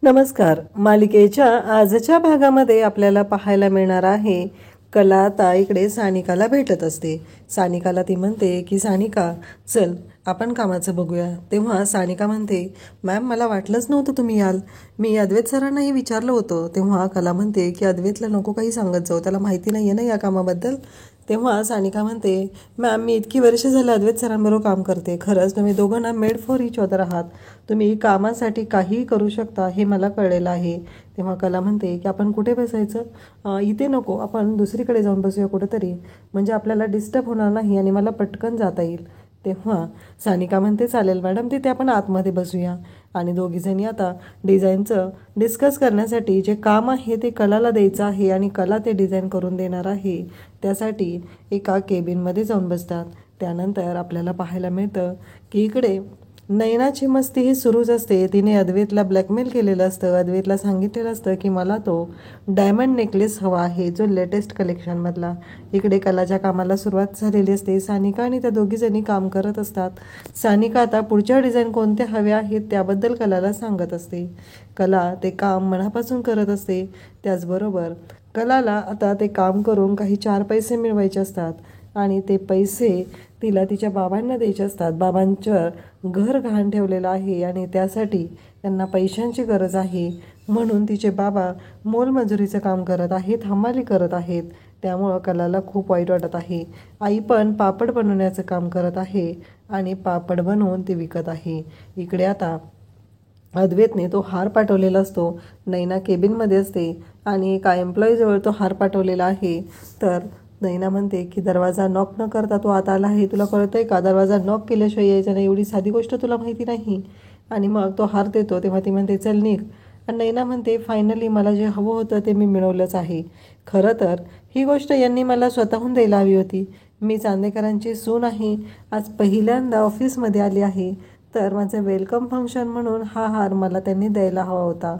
नमस्कार. मालिकेच्या आजच्या भागामध्ये आपल्याला पाहायला मिळणार आहे कला आता इकडे सानिकाला भेटत असते. सानिकाला ती म्हणते की सानिका चल आपण कामाचं बघूया. तेव्हा सानिका म्हणते मॅम मला वाटलंच नव्हतं तुम्ही याल. मी अद्वैत सरांनाही विचारलं होतं. तेव्हा कला म्हणते की अद्वैतला नको काही सांगत जाऊ, त्याला माहिती नाही आहे ना या कामाबद्दल. तेव्हा सानिका म्हणते मॅम मी इतकी वर्ष झालं अद्वैत सरांबरोबर काम करते. खरंच तुम्ही दोघं ना मेड फॉर इच अदर आहात. तुम्ही कामासाठी काहीही करू शकता हे मला कळलेलं आहे. तेव्हा कला म्हणते की आपण कुठे बसायचं, इथे नको, आपण दुसरीकडे जाऊन बसूया कुठेतरी, म्हणजे आपल्याला डिस्टर्ब होणार नाही आणि मला पटकन जाता येईल. तेव्हा सानिका म्हणते चालेल मॅडम, तिथे आपण आतमध्ये बसूया. आणि दोघीजणी आता डिझाईनचं डिस्कस करण्यासाठी जे काम आहे ते कलाला द्यायचं आहे आणि कला ते डिझाईन करून देणार आहे. त्यासाठी एका केबिनमध्ये जाऊन बसतात. त्यानंतर आपल्याला पाहायला मिळतं की इकडे नैनाची मस्ती ही सुरूच असते. तिने अद्वैतला ब्लॅकमेल केलेलं असतं. अद्वैतला सांगितलेलं असतं की मला तो डायमंड नेकलेस हवा आहे, जो लेटेस्ट कलेक्शनमधला. इकडे कलाच्या कामाला सुरुवात झालेली असते. सानिका आणि त्या दोघीजणी काम करत असतात. सानिका आता पुढच्या डिझाईन कोणत्या हव्या आहेत त्याबद्दल कलाला सांगत असते. कला ते काम मनापासून करत असते. त्याचबरोबर कलाला आता ते काम करून काही 4 पैसे मिळवायचे असतात आणि ते पैसे तिला तिच्या बाबांना द्यायचे असतात. बाबांचं घर गहाण ठेवलेलं आहे आणि त्यासाठी त्यांना पैशांची गरज आहे. म्हणून तिचे बाबा मोलमजुरीचं काम करत आहेत, हमाली करत आहेत. त्यामुळं कलाला खूप वाईट वाटत आहे. आई पण पापड बनवण्याचं काम करत आहे आणि पापड बनवून ते विकत आहे. इकडे आता अद्वैतने तो हार पाठवलेला असतो. नैना केबिनमध्ये असते आणि एका एम्प्लॉईजवळ तो हार पाठवलेला आहे. तर नैना म्हणते की दरवाजा नॉक न करता तो आत आला आहे, तुला कळतंय का? दरवाजा नॉक केल्याशिवाय यायचा नाही, एवढी साधी गोष्ट तुला माहिती नाही? आणि मग तो हार देतो. तेव्हा ती म्हणते चल निघ. आणि नैना म्हणते फायनली मला जे हवं होतं ते मी मिळवलंच आहे. खरं तर ही गोष्ट यांनी मला स्वतःहून द्यायला हवी होती. मी चांदेकरांची सून आहे, आज पहिल्यांदा ऑफिसमध्ये आली आहे, तर माझं वेलकम फंक्शन म्हणून हा हार मला त्यांनी द्यायला हवा होता,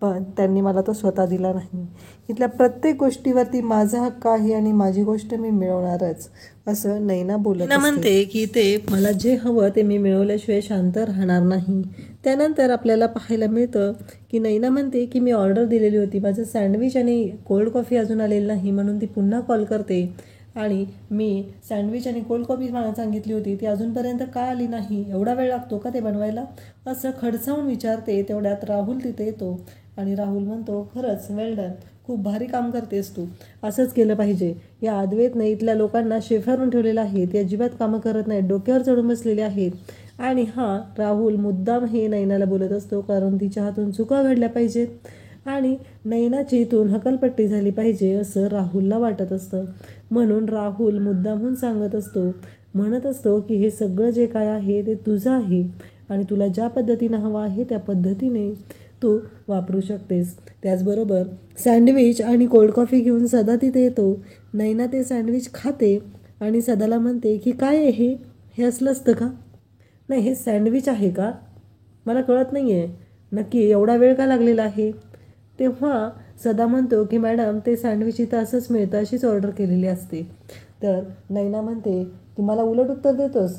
पण त्यांनी मला तो स्वतः दिला नाही. इथल्या प्रत्येक गोष्टीवरती माझा हक्क आहे आणि माझी गोष्ट मी मिळवणारच, असं नैना बोलत म्हणते की ते मला जे हवं ते मी मिळवल्याशिवाय शांत राहणार नाही. त्यानंतर आपल्याला पाहायला मिळतं की नैना म्हणते की मी ऑर्डर दिलेली होती, माझं सँडविच आणि कोल्ड कॉफी अजून आलेली नाही, म्हणून ती पुन्हा कॉल करते आणि मी सँडविच आणि कोल्ड कॉफी मला सांगितली होती, ती अजूनपर्यंत का आली नाही, एवढा वेळ लागतो का ते बनवायला, असं खडसावून विचारते. तेवढ्यात राहुल तिथे येतो आणि राहुल म्हणतो खरंच वेल डन, खूप भारी काम करतेस तू, असंच केलं पाहिजे. या अद्वैतने इथल्या लोकांना शेफारून ठेवलेलं आहे, ते अजिबात कामं करत नाहीत, डोक्यावर चढून बसलेले आहेत. आणि हा राहुल मुद्दाम हे नैनाला बोलत असतो कारण तिच्या हातून चुका घडल्या पाहिजेत आणि नैनाची इथून हकलपट्टी झाली पाहिजे असं राहुलला वाटत असतं. म्हणून राहुल मुद्दामहून सांगत असतो, म्हणत असतो की हे सगळं जे काय आहे ते तुझं आहे आणि तुला ज्या पद्धतीनं हवं आहे त्या पद्धतीने तू वापरू शकतेस. त्याचबरोबर सँडविच आणि कोल्ड कॉफी घेऊन सदा तिथे येतो. नैना ते सँडविच खाते आणि सदाला म्हणते की काय आहे हे असलं असतं का? नाही, हे सँडविच आहे का? मला कळत नाही आहे, नक्की एवढा वेळ का लागलेला आहे? तेव्हा सदा म्हणतो की मॅडम ते सँडविच इथं असंच मिळतं, अशीच ऑर्डर केलेली असते. तर नैना म्हणते की मला उलट उत्तर देतोस,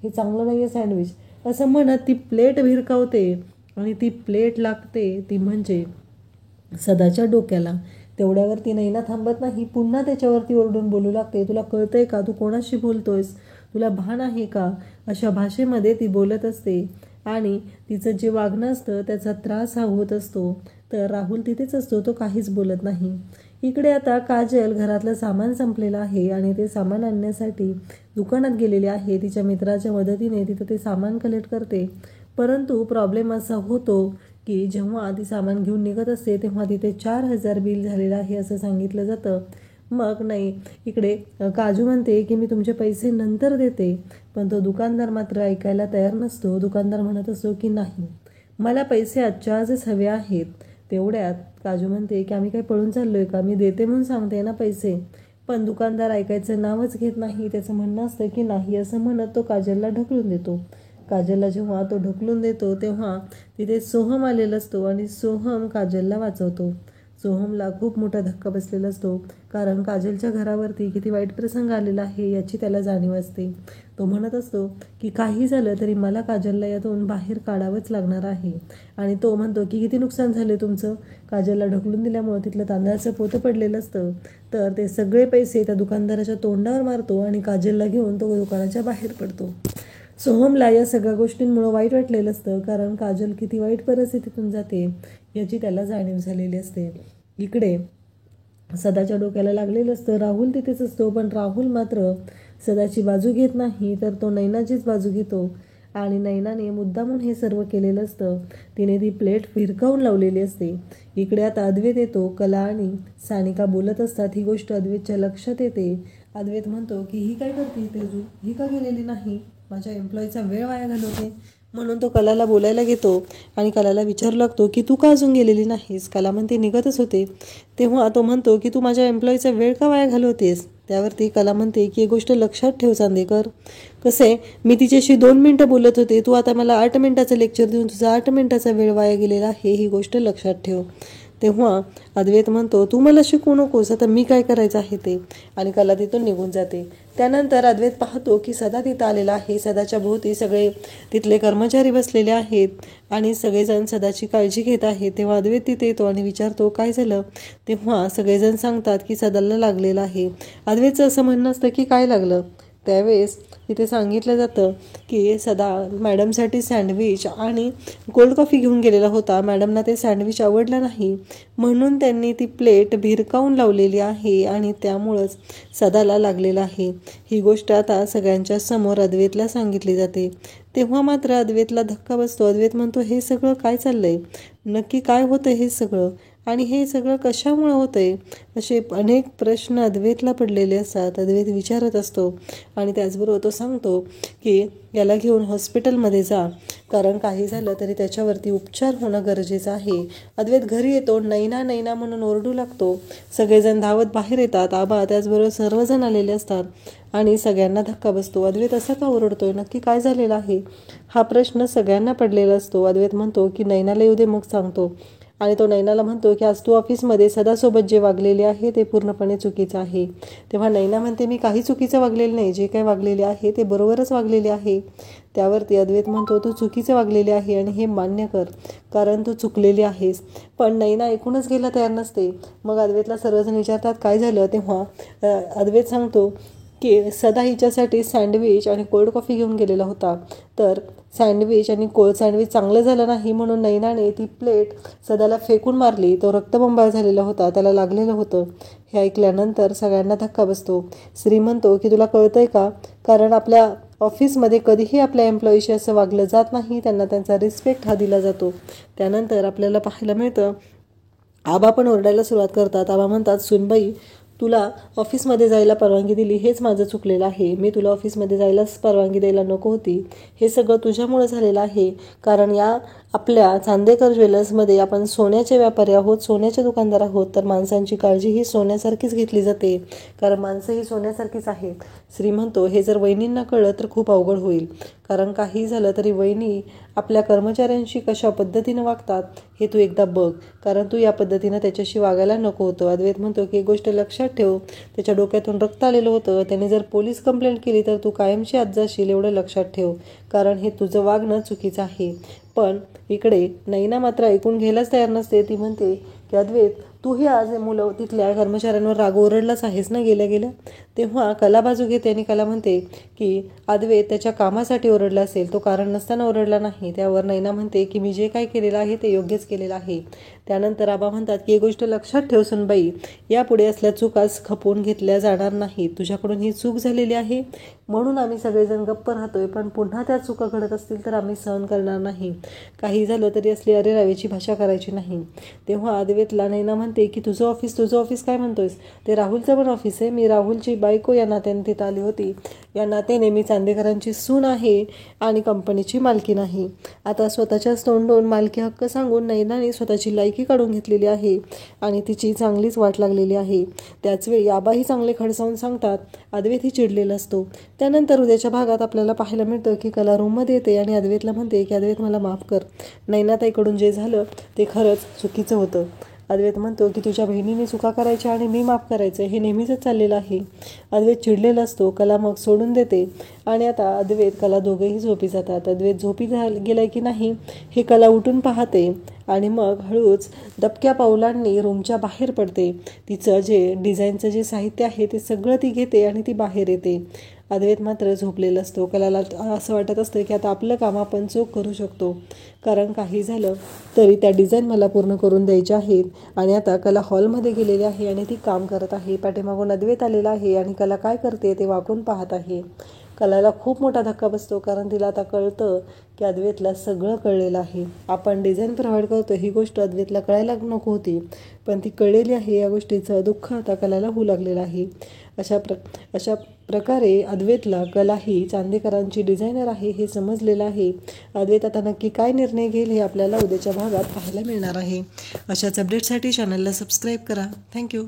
हे चांगलं नाही आहे सँडविच, असं म्हणत ती प्लेट भिरकावते आणि ती प्लेट लागते ती म्हणजे सदाच्या डोक्याला. तेवढ्यावरती नैना थांबत नाही, पुन्हा त्याच्यावरती ओरडून बोलू लागते, तुला कळतंय का तू कोणाशी बोलतोयस, तुला भान आहे का, अशा भाषेमध्ये ती बोलत असते. आणि तिचं जे वागणं असतं त्याचा त्रास हा होत असतो. तर राहुल तिथेच असतो, तो काहीच बोलत नाही. इकडे आता काजल घरातलं सामान संपलेलं आहे आणि ते सामान आणण्यासाठी दुकानात गेलेले आहे. तिच्या मित्राच्या मदतीने तिथं ते सामान कलेक्ट करते. परंतु प्रॉब्लेम असा होतो की जेव्हा ती सामान घेऊन निघत असते तेव्हा तिथे 4,000 बिल झालेलं आहे असं सांगितलं जातं. मग नाही, इकडे काजू म्हणते की मी तुमचे पैसे नंतर देते, पण तो दुकानदार मात्र ऐकायला तयार नसतो. दुकानदार म्हणत असतो की नाही, मला पैसे आजच्या आजच हवे आहेत. तेवढ्यात काजू म्हणते की आम्ही काही पळून चाललो आहे का, मी देते म्हणून सांगते ना पैसे. पण दुकानदार ऐकायचं नावच घेत नाही. त्याचं म्हणणं असतं की नाही, असं म्हणत तो काजलला ढकलून देतो. काजलला जेव्हा तो ढकलून देतो तेव्हा तिथे सोहम आलेला असतो आणि सोहम काजलला वाचवतो. सोहमला खूप मोठा धक्का बसलेला असतो कारण काजलच्या घरावरती किती वाईट प्रसंग आलेला आहे याची त्याला जाणीव असते. तो म्हणत असतो की काही झालं तरी मला काजलला यातून बाहेर काढावंच लागणार आहे. आणि तो म्हणतो की किती नुकसान झाले तुमचं. काजलला ढकलून दिल्यामुळं तिथलं तांदळाचं पोतं पडलेलं असतं. तर ते सगळे पैसे त्या दुकानदाराच्या तोंडावर मारतो आणि काजलला घेऊन तो दुकानाच्या बाहेर पडतो. सोहमला या सगळ्या गोष्टींमुळं वाईट वाटलेलं असतं, कारण काजल किती वाईट परिस्थितीतून जाते याची त्याला जाणीव झालेली असते. इकडे सदाच्या डोक्याला लागलेलं असतं. राहुल तिथेच असतो, पण राहुल मात्र सदाची बाजू घेत नाही, तर तो नैनाचीच बाजू घेतो. आणि नैनाने मुद्दामून हे सर्व केलेलं असतं. तिने ती प्लेट फिरकावून लावलेली असते. इकडे आता अद्वैत येतो. कला आणि सानिका बोलत असतात. ही गोष्ट अद्वैतच्या लक्षात येते. अद्वैत म्हणतो की ही काय करते तेजू, ही का गेलेली नाही, माझ्या एम्प्लॉईचा वेळ वाया घालवते. म्हणून तो कलाला बोलायला घेतो आणि कलाला विचारू लागतो की तू का अजून गेलेली नाहीस. कला म्हणते निघतच होते. तेव्हा तो म्हणतो की तू माझ्या एम्प्लॉईचा वेळ का वाया घालवतेस. त्यावरती कला म्हणते की ही गोष्ट लक्षात ठेव चांदेकर. कसे मी तिच्याशी 2 मिनटं बोलत होते, तू आता मला 8 मिनटाचं लेक्चर देऊन तुझा 8 मिनटाचा वेळ वाया गेलेला आहे, ही गोष्ट लक्षात ठेव. तेव्हा अद्वैत म्हणतो तू मला शिकवू नकोस, आता मी काय करायचं आहे ते. आणि कला तिथून निघून जाते. त्यानंतर अद्वैत पाहतो की सदा तिथं आलेला आहे. सदाच्या भोवती सगळे तिथले कर्मचारी बसलेले आहेत आणि सगळेजण सदाची काळजी घेत आहेत. तेव्हा अद्वैत तिथे येतो आणि विचारतो काय झालं. तेव्हा सगळेजण सांगतात की सदाला लागलेलं आहे. अद्वैतचं असं म्हणणं असतं की काय लागलं. त्यावेळेस तिथे सांगितलं जातं की सदा मॅडमसाठी सँडविच आणि कोल्ड कॉफी घेऊन गेलेला होता. मॅडमना ते सँडविच आवडलं नाही, म्हणून त्यांनी ती प्लेट भिरकावून लावलेली आहे आणि त्यामुळंच सदाला लागलेलं आहे. ही गोष्ट आता सगळ्यांच्या समोर अद्वैतला सांगितली जाते. तेव्हा मात्र अद्वैतला धक्का बसतो. अद्वैत म्हणतो हे सगळं काय चाललंय, नक्की काय होतं हे सगळं, आणि हे सगळं कशामुळे होतंय. असे अनेक प्रश्न अद्वैतला पडलेले असतात. अद्वैत विचारत असतो आणि त्याचबरोबर तो सांगतो की याला घेऊन हॉस्पिटलमध्ये जा, कारण काही झालं तरी त्याच्यावरती उपचार होणं गरजेचं आहे. अद्वैत घरी येतो. नैना नैना म्हणून ओरडू लागतो. सगळेजण धावत बाहेर येतात. आबा त्याचबरोबर सर्वजण आलेले असतात आणि सगळ्यांना धक्का बसतो. अद्वैत असा का ओरडतोय, नक्की काय झालेलं आहे, हा प्रश्न सगळ्यांना पडलेला असतो. अद्वैत म्हणतो की नैनाला येऊ दे मग सांगतो. आणि तो नैनाला म्हणतो की आज तू ऑफिसमध्ये सदासोबत जे वागलेले आहे ते पूर्णपणे चुकीचं आहे. तेव्हा नैना म्हणते मी काही चुकीचं वागलेलं नाही, जे काही वागलेले आहे ते बरोबरच वागलेले आहे. त्यावरती अद्वैत म्हणतो तू चुकीचं वागलेले आहे आणि हे मान्य कर, कारण तू चुकलेली आहेस. पण नैना ऐकूनच घ्यायला तयार नसते. मग अद्वैतला सर्वजण विचारतात काय झालं. तेव्हा अद्वैत सांगतो की सदा हिच्यासाठी सँडविच आणि कोल्ड कॉफी घेऊन गेलेला होता, तर सँडविच आणि सँडविच चांगलं झालं नाही म्हणून नैनाने ती प्लेट सदाला फेकून मारली. तो रक्तबंबाळ झालेला होता, त्याला लागलेलं होतं. हे ऐकल्यानंतर सगळ्यांना धक्का बसतो. श्री म्हणतो की तुला कळतंय का, कारण आपल्या ऑफिसमध्ये कधीही आपल्या एम्प्लॉईशी असं वागलं जात नाही, त्यांना त्यांचा रिस्पेक्ट हा दिला जातो. त्यानंतर आपल्याला पाहायला मिळतं आबा पण ओरडायला सुरुवात करतात. आबा म्हणतात सुनबाई तुला ऑफिसमध्ये जायला परवानगी दिली हेच माझं चुकलेलं आहे. मी तुला ऑफिसमध्ये जायलाच परवानगी द्यायला नको होती. हे सगळं तुझ्यामुळं झालेलं आहे, कारण या आपल्या चांदेकर ज्वेलर्समध्ये आपण सोन्याचे व्यापारी आहोत, सोन्याचे दुकानदार आहोत. तर माणसांची काळजी ही सोन्यासारखीच घेतली जाते, कारण माणसं ही सोन्यासारखीच आहेत. श्री म्हणतो हे जर वहिनींना कळलं तर खूप अवघड होईल, कारण काही झालं तरी वहिनी आपल्या कर्मचाऱ्यांशी कशा पद्धतीनं वागतात हे तू एकदा बघ, कारण तू या पद्धतीनं त्याच्याशी वागायला नको होतं. अद्वैत म्हणतो की एक गोष्ट लक्षात ठेव, त्याच्या डोक्यातून रक्त आलेलं होतं, त्याने जर पोलीस कंप्लेंट केली तर तू कायमची आत जाशील, एवढं लक्षात ठेव, कारण हे तुझं वागणं चुकीचं आहे. पण इकडे नैना मात्र ऐकून घ्यायलाच तयार नसते. ती म्हणते की अद्वैत तूही आज मुलं तिथल्या कर्मचाऱ्यांवर राग ओरडलाच आहेस ना गेल्या गेल्या. तेव्हा कला बाजू घेते आणि कला म्हणते की अद्वैत त्याच्या कामासाठी ओरडला असेल, तो कारण नसताना ओरडला नाही. त्यावर नैना म्हणते की मी जे काय केलेलं आहे ते योग्यच केलेलं आहे. त्यानंतर आबा म्हणतात की ही गोष्ट लक्षात ठेव सुनबाई, यापुढे असल्या चुकास खपवून घेतल्या जाणार नाही. तुझ्याकडून ही चूक झालेली आहे म्हणून आम्ही सगळेजण गप्प राहतोय, पण पुन्हा त्या चुका घडत असतील तर आम्ही सहन करणार नाही. काही झालं तरी असली अरेरावीची भाषा करायची नाही. तेव्हा अद्वैतला नैना म्हणते की तुझं ऑफिस काय म्हणतोयस, ते राहुलचं पण ऑफिस आहे. मी राहुलची बायको या नात्याने तिथं आली होती. या नात्याने मी चांदेकरांची सून आहे आणि कंपनीची मालकी नाही. आता स्वतःच्याच तोंडून मालकी हक्क सांगून नैनाने स्वतःची लायकी काढून घेतलेली आहे आणि तिची चांगलीच वाट लागलेली आहे. त्याचवेळी आबाही चांगले खडसावून सांगतात. अद्वैतही चिडलेला असतो. त्यानंतर उद्याच्या भागात आपल्याला पाहायला मिळतं की कला रूममध्ये येते आणि अद्वैतला म्हणते की अद्वैत मला माफ कर, नैनाताईकडून जे झालं ते खरंच चुकीचं होतं. अद्वैत म्हणतो की तुझ्या बहिणीने चुका करायच्या आणि मी माफ करायचं हे नेहमीच चाललेलं आहे. अद्वैत चिडलेला असतो. कला मग सोडून देते आणि आता अद्वैत कला दोघेही झोपी जातात. अद्वैत झोपी गेलाय की नाही हे कला उठून पाहते आणि मग हळूच दबक्या पावलांनी रूमच्या बाहेर पडते. तिचं जे डिझाईनचं जे साहित्य आहे ते सगळं ती घेते आणि ती बाहेर येते. अद्वैत मात्र झोपलेला असतो. कलाला असं वाटत असतं की आता आपलं काम आपण चोख करू शकतो, कारण काही झालं तरी त्या डिझाईन मला पूर्ण करून द्यायच्या आहेत. आणि आता कला हॉलमध्ये गेलेली आहे आणि ती काम करत आहे. पाठीमागून अद्वैत आलेला आहे आणि कला काय करते ते वाकून पाहत आहे. कलाला खूप मोठा धक्का बसतो, कारण तिला आता कळतं की अद्वैतला सगळं कळलेलं आहे. आपण डिझाईन प्रोव्हाइड करतो ही गोष्ट अद्वैतला कळायला नको होती, पण ती कळलेली आहे. या गोष्टीचं दुःख आता कलाला होऊ लागलेलं आहे. अशा प्रकारे अद्वैतला कला ही चांदेकरांची डिझायनर आहे हे समजलेलं आहे. अद्वैत आता नक्की काय निर्णय घेईल हे आपल्याला उद्याच्या भागात पाहायला मिळणार आहे. अशाच अपडेटसाठी चॅनलला सबस्क्राईब करा. थँक्यू.